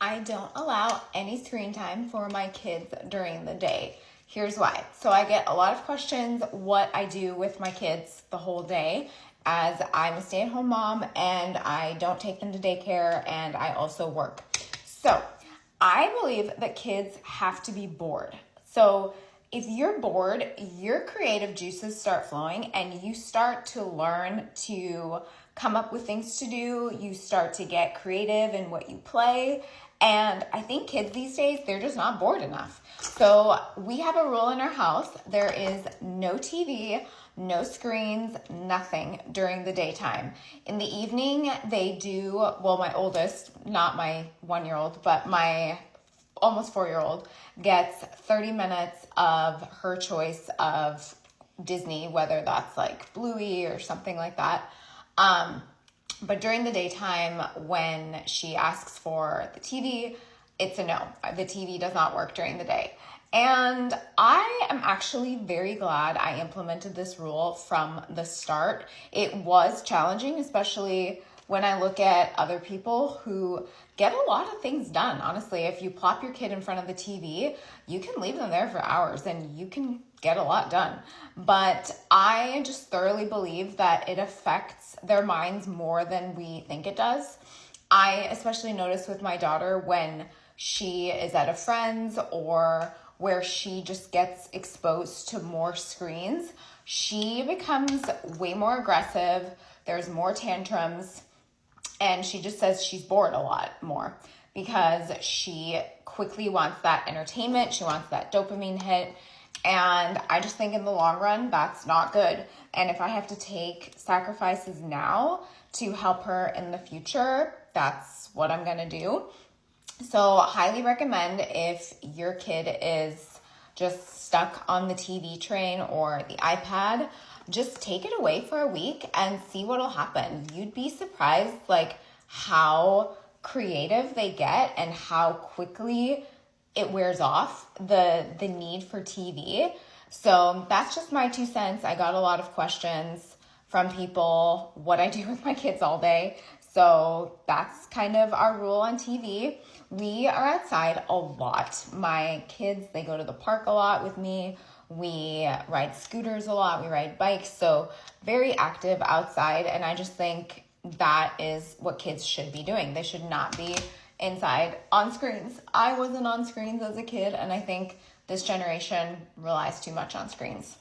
I don't allow any screen time for my kids during the day. Here's why. So I get a lot of questions what I do with my kids the whole day, as I'm a stay-at-home mom and I don't take them to daycare and I also work. So I believe that kids have to be bored. So if you're bored, your creative juices start flowing and you start to learn to come up with things to do. You start to get creative in what you play. And I think kids these days, they're just not bored enough. So we have a rule in our house. There is no TV, no screens, nothing during the daytime. In the evening, they do, well, my oldest, not my 1-year-old, but my almost 4-year-old gets 30 minutes of her choice of Disney, whether that's like Bluey or something like that. But during the daytime, when she asks for the TV, it's a no. The TV does not work during the day. And I am actually very glad I implemented this rule from the start. It was challenging, especially when I look at other people who get a lot of things done. Honestly, if you plop your kid in front of the TV, you can leave them there for hours and you can get a lot done. But I just thoroughly believe that it affects their minds more than we think it does. I especially notice with my daughter when she is at a friend's or where she just gets exposed to more screens, she becomes way more aggressive. There's more tantrums. And she just says she's bored a lot more because she quickly wants that entertainment. She wants that dopamine hit. And I just think in the long run, that's not good. And if I have to take sacrifices now to help her in the future, that's what I'm going to do. So highly recommend if your kid is just stuck on the TV train or the iPad, just take it away for a week and see what'll happen. You'd be surprised like how creative they get and how quickly it wears off the need for TV. So that's just my 2 cents. I got a lot of questions from people what I do with my kids all day. So that's kind of our rule on TV. We are outside a lot. My kids, they go to the park a lot with me. We ride scooters a lot. We ride bikes. So very active outside. And I just think that is what kids should be doing. They should not be inside on screens. I wasn't on screens as a kid, and I think this generation relies too much on screens.